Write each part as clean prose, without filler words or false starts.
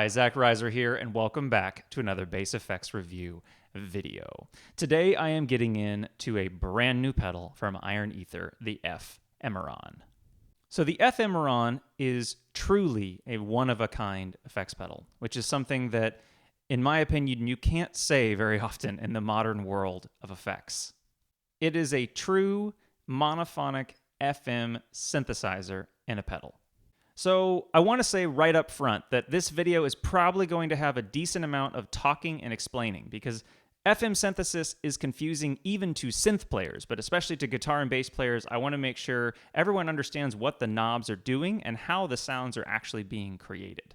Hi, Zach Reiser here, and welcome back to another Bass Effects Review video. Today I am getting into a brand new pedal from Iron Ether, the FMeron. So the FMeron is truly a one-of-a-kind effects pedal, which is something that, in my opinion, you can't say very often in the modern world of effects. It is a true monophonic FM synthesizer in a pedal. So I want to say right up front that this video is probably going to have a decent amount of talking and explaining because FM synthesis is confusing even to synth players, but especially to guitar and bass players. I want to make sure everyone understands what the knobs are doing and how the sounds are actually being created.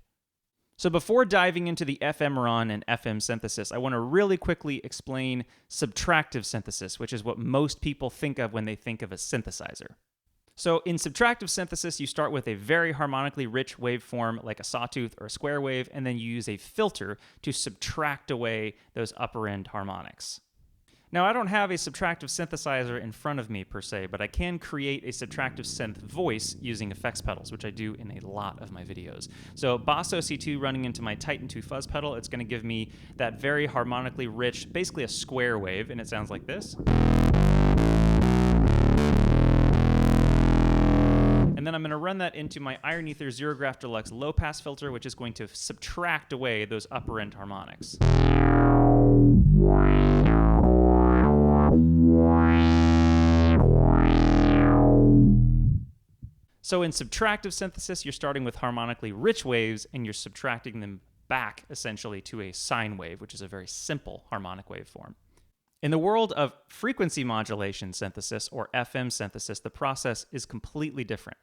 So before diving into the FMeron and FM synthesis, I want to really quickly explain subtractive synthesis, which is what most people think of when they think of a synthesizer. So in subtractive synthesis, you start with a very harmonically rich waveform like a sawtooth or a square wave, and then you use a filter to subtract away those upper end harmonics. Now, I don't have a subtractive synthesizer in front of me per se, but I can create a subtractive synth voice using effects pedals, which I do in a lot of my videos. So Boss OC2 running into my Titan 2 fuzz pedal, it's going to give me that very harmonically rich, basically a square wave, and it sounds like this. And then I'm going to run that into my Iron Ether Xerograph Deluxe low-pass filter, which is going to subtract away those upper-end harmonics. So in subtractive synthesis, you're starting with harmonically rich waves, and you're subtracting them back, essentially, to a sine wave, which is a very simple harmonic waveform. In the world of frequency modulation synthesis, or FM synthesis, the process is completely different.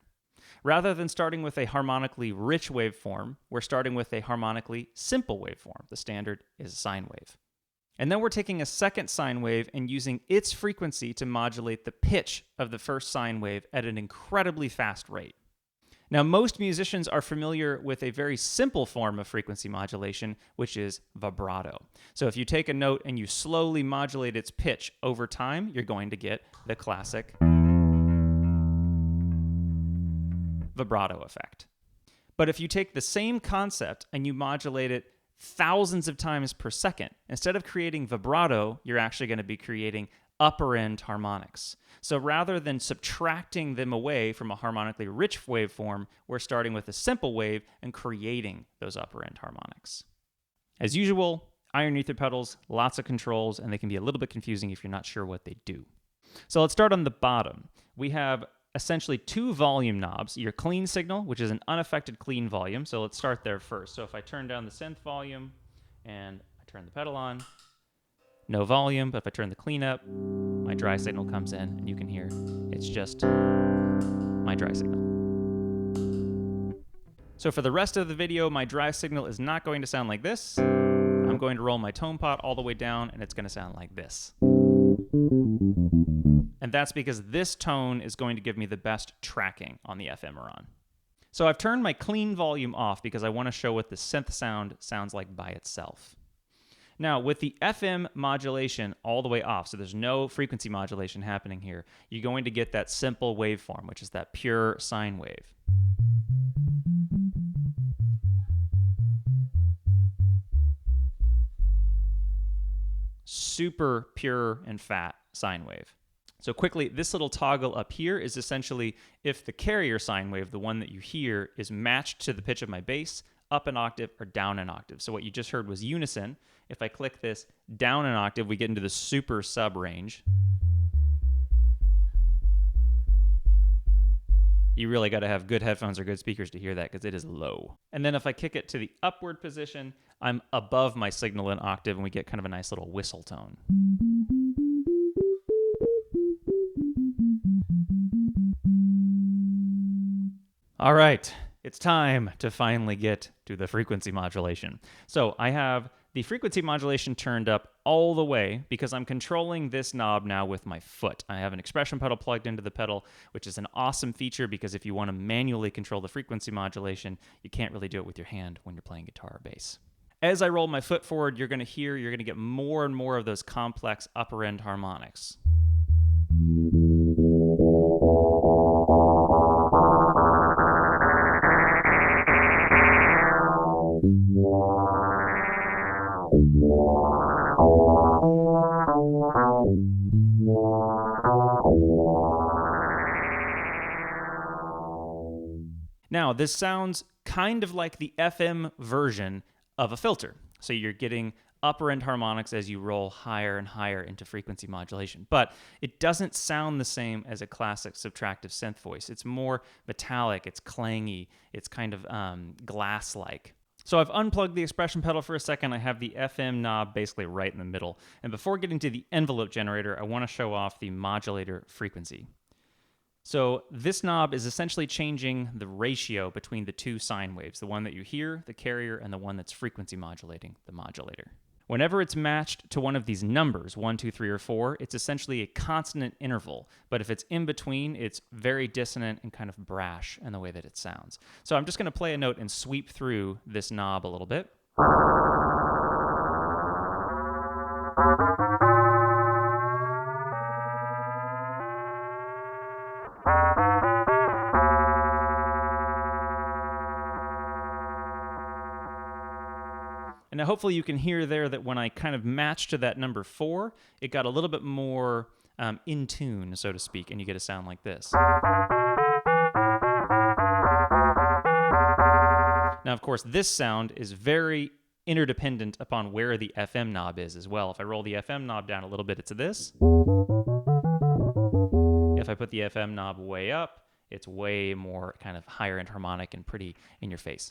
Rather than starting with a harmonically rich waveform, we're starting with a harmonically simple waveform. The standard is a sine wave. And then we're taking a second sine wave and using its frequency to modulate the pitch of the first sine wave at an incredibly fast rate. Now, most musicians are familiar with a very simple form of frequency modulation, which is vibrato. So if you take a note and you slowly modulate its pitch over time, you're going to get the classic vibrato effect. But if you take the same concept and you modulate it thousands of times per second, instead of creating vibrato, you're actually going to be creating upper end harmonics. So rather than subtracting them away from a harmonically rich waveform, we're starting with a simple wave and creating those upper end harmonics. As usual, Iron Ether pedals, lots of controls, and they can be a little bit confusing if you're not sure what they do. So let's start on the bottom. We have essentially two volume knobs, your clean signal, which is an unaffected clean volume. So let's start there first. So if I turn down the synth volume and I turn the pedal on, no volume, but if I turn the clean up, my dry signal comes in and you can hear it's just my dry signal. So for the rest of the video, my dry signal is not going to sound like this. I'm going to roll my tone pot all the way down and it's going to sound like this. And that's because this tone is going to give me the best tracking on the FMeron. So I've turned my clean volume off because I want to show what the synth sound sounds like by itself. Now, with the FM modulation all the way off, so there's no frequency modulation happening here, you're going to get that simple waveform, which is that pure sine wave. Super pure and fat sine wave. So quickly, this little toggle up here is essentially if the carrier sine wave, the one that you hear, is matched to the pitch of my bass, up an octave or down an octave. So what you just heard was unison. If I click this down an octave, we get into the super sub range. You really got to have good headphones or good speakers to hear that because it is low. And then if I kick it to the upward position, I'm above my signal in octave and we get kind of a nice little whistle tone. All right, it's time to finally get to the frequency modulation. So I have the frequency modulation turned up all the way because I'm controlling this knob now with my foot. I have an expression pedal plugged into the pedal, which is an awesome feature because if you want to manually control the frequency modulation, you can't really do it with your hand when you're playing guitar or bass. As I roll my foot forward, you're going to get more and more of those complex upper end harmonics. Now, this sounds kind of like the FM version of a filter. So you're getting upper end harmonics as you roll higher and higher into frequency modulation. But it doesn't sound the same as a classic subtractive synth voice. It's more metallic, it's clangy, it's kind of glass-like. So I've unplugged the expression pedal for a second. I have the FM knob basically right in the middle. And before getting to the envelope generator, I want to show off the modulator frequency. So this knob is essentially changing the ratio between the two sine waves, the one that you hear, the carrier, and the one that's frequency modulating, the modulator. Whenever it's matched to one of these numbers, 1, 2, 3, or 4, it's essentially a consonant interval. But if it's in between, it's very dissonant and kind of brash in the way that it sounds. So I'm just going to play a note and sweep through this knob a little bit. And now hopefully you can hear there that when I kind of matched to that number 4, it got a little bit more in tune, so to speak, and you get a sound like this. Now, of course, this sound is very interdependent upon where the FM knob is as well. If I roll the FM knob down a little bit, it's this. If I put the FM knob way up, it's way more kind of higher end harmonic and pretty in your face.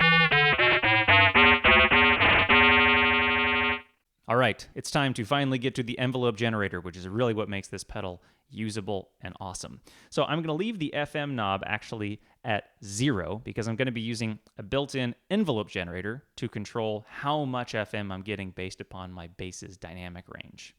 All right, it's time to finally get to the envelope generator, which is really what makes this pedal usable and awesome. So I'm going to leave the FM knob actually at 0 because I'm going to be using a built-in envelope generator to control how much FM I'm getting based upon my bass's dynamic range.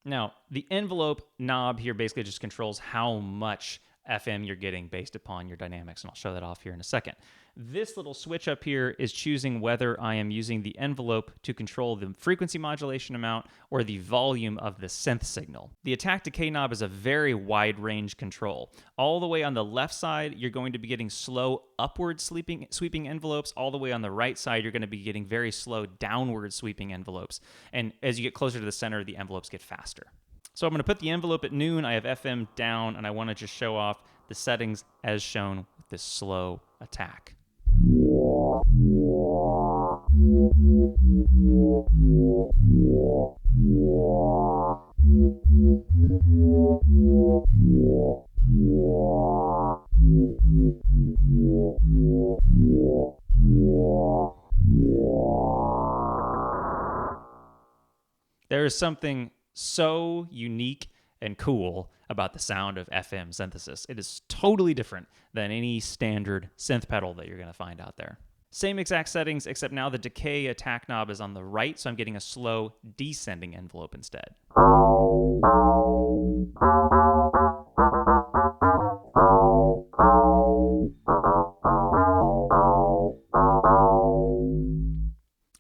Now, the envelope knob here basically just controls how much FM you're getting based upon your dynamics, and I'll show that off here in a second. This little switch up here is choosing whether I am using the envelope to control the frequency modulation amount or the volume of the synth signal. The attack decay knob is a very wide range control. All the way on the left side, you're going to be getting slow upward sweeping envelopes. All the way on the right side, you're going to be getting very slow downward sweeping envelopes. And as you get closer to the center, the envelopes get faster. So I'm going to put the envelope at noon. I have FM down, and I want to just show off the settings as shown with this slow attack. There is something so unique and cool about the sound of FM synthesis. It is totally different than any standard synth pedal that you're going to find out there. Same exact settings, except now the decay attack knob is on the right, so I'm getting a slow descending envelope instead.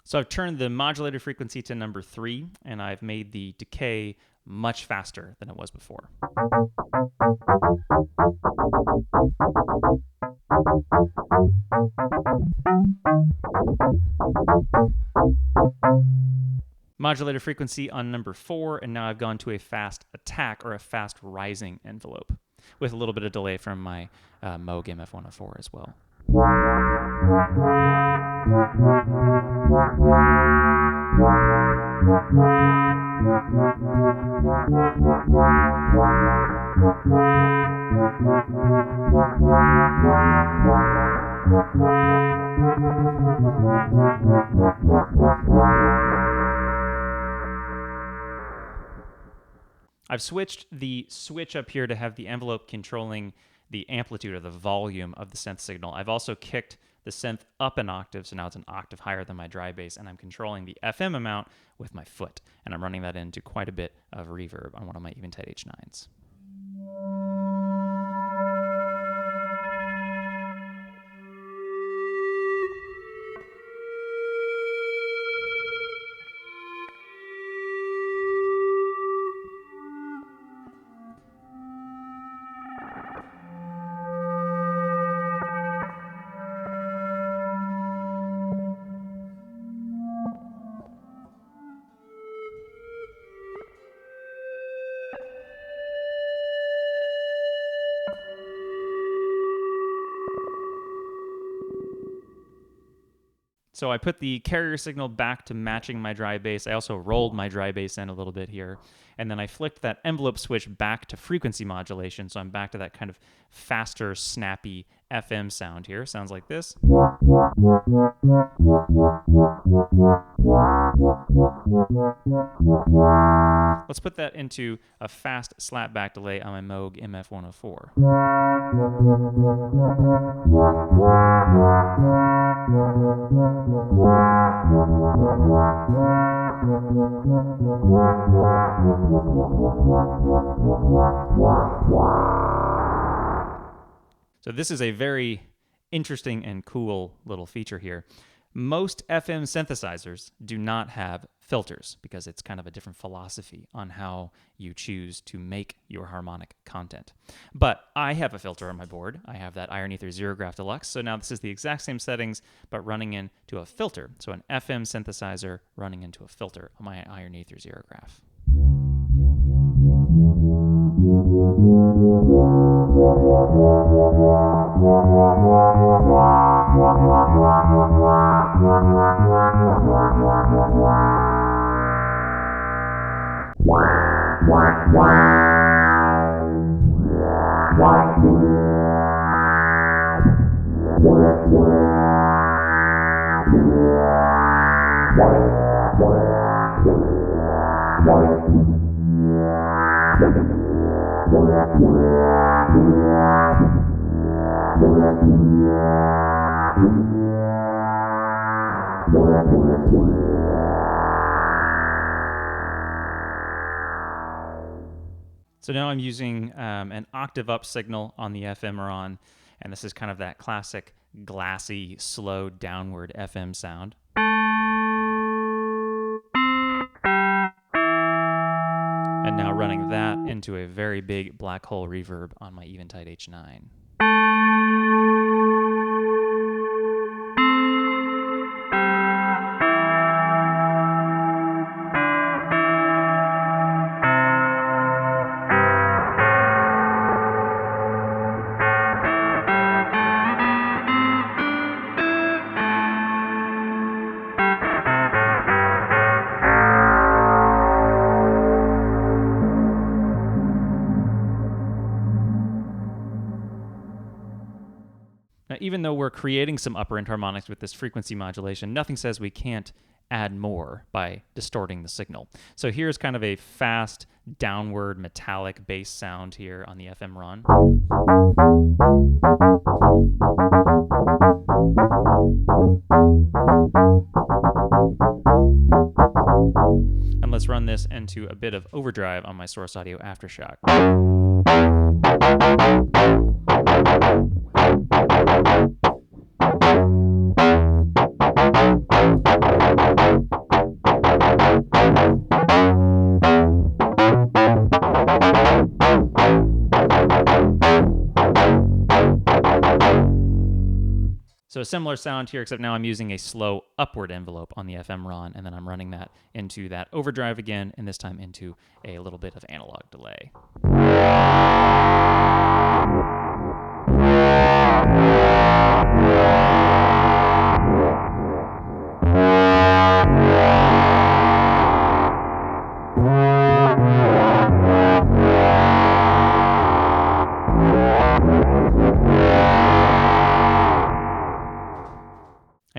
So I've turned the modulator frequency to number 3, and I've made the decay much faster than it was before. Modulator frequency on number 4, and now I've gone to a fast attack or a fast rising envelope with a little bit of delay from my Moog MF104 as well. I've switched the switch up here to have the envelope controlling the amplitude or the volume of the synth signal. I've also kicked the synth up an octave, so now it's an octave higher than my dry bass, and I'm controlling the FM amount with my foot, and I'm running that into quite a bit of reverb on one of my Eventide H9s. So I put the carrier signal back to matching my dry bass. I also rolled my dry bass in a little bit here. And then I flicked that envelope switch back to frequency modulation. So I'm back to that kind of faster, snappy FM sound here. Sounds like this. Let's put that into a fast slapback delay on my Moog MF104. So this is a very interesting and cool little feature here. Most FM synthesizers do not have filters because it's kind of a different philosophy on how you choose to make your harmonic content. But I have a filter on my board. I have that Iron Ether Xerograph Deluxe. So now this is the exact same settings, but running into a filter. So an FM synthesizer running into a filter on my Iron Ether Xerograph. So now I'm using an octave up signal on the FMeron, and this is kind of that classic glassy, slow downward FM sound. And now running that into a very big black hole reverb on my Eventide H9. Now, even though we're creating some upper end harmonics with this frequency modulation, nothing says we can't add more by distorting the signal. So here's kind of a fast, downward, metallic bass sound here on the FMeron. And let's run this into a bit of overdrive on my Source Audio Aftershock. So a similar sound here, except now I'm using a slow upward envelope on the FMeron, and then I'm running that into that overdrive again, and this time into a little bit of analog delay.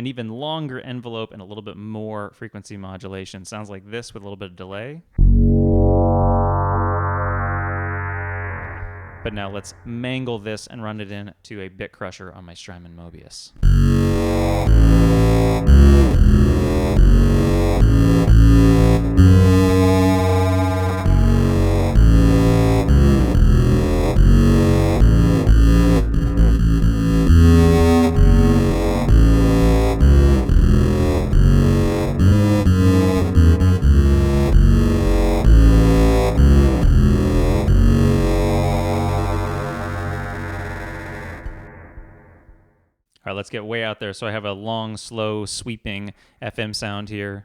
an even longer envelope and a little bit more frequency modulation. Sounds like this with a little bit of delay. But now let's mangle this and run it into a bit crusher on my Strymon Mobius. All right, let's get way out there. So I have a long, slow, sweeping FM sound here.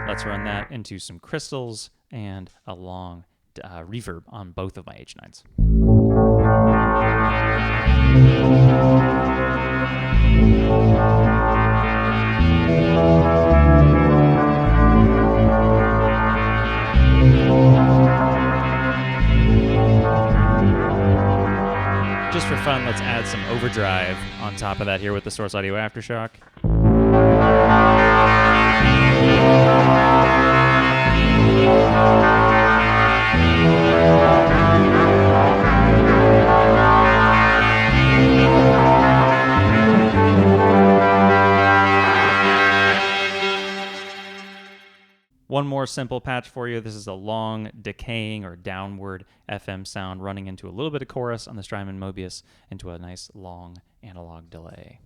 Let's run that into some crystals and a long reverb on both of my H9s. Just for fun, let's add some overdrive on top of that here with the Source Audio Aftershock. One more simple patch for you. This is a long, decaying or downward FM sound running into a little bit of chorus on the Strymon Mobius into a nice long analog delay.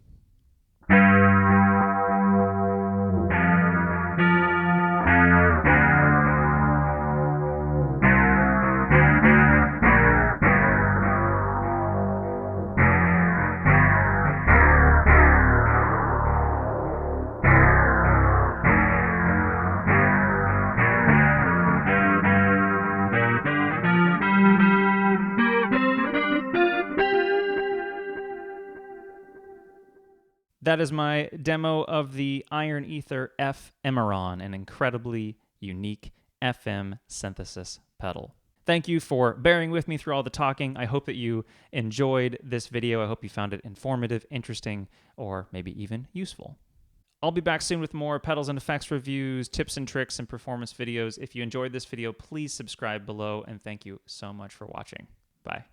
That is my demo of the Iron Ether FMeron, an incredibly unique FM synthesis pedal. Thank you for bearing with me through all the talking. I hope that you enjoyed this video. I hope you found it informative, interesting, or maybe even useful. I'll be back soon with more pedals and effects reviews, tips and tricks, and performance videos. If you enjoyed this video, please subscribe below, and thank you so much for watching. Bye.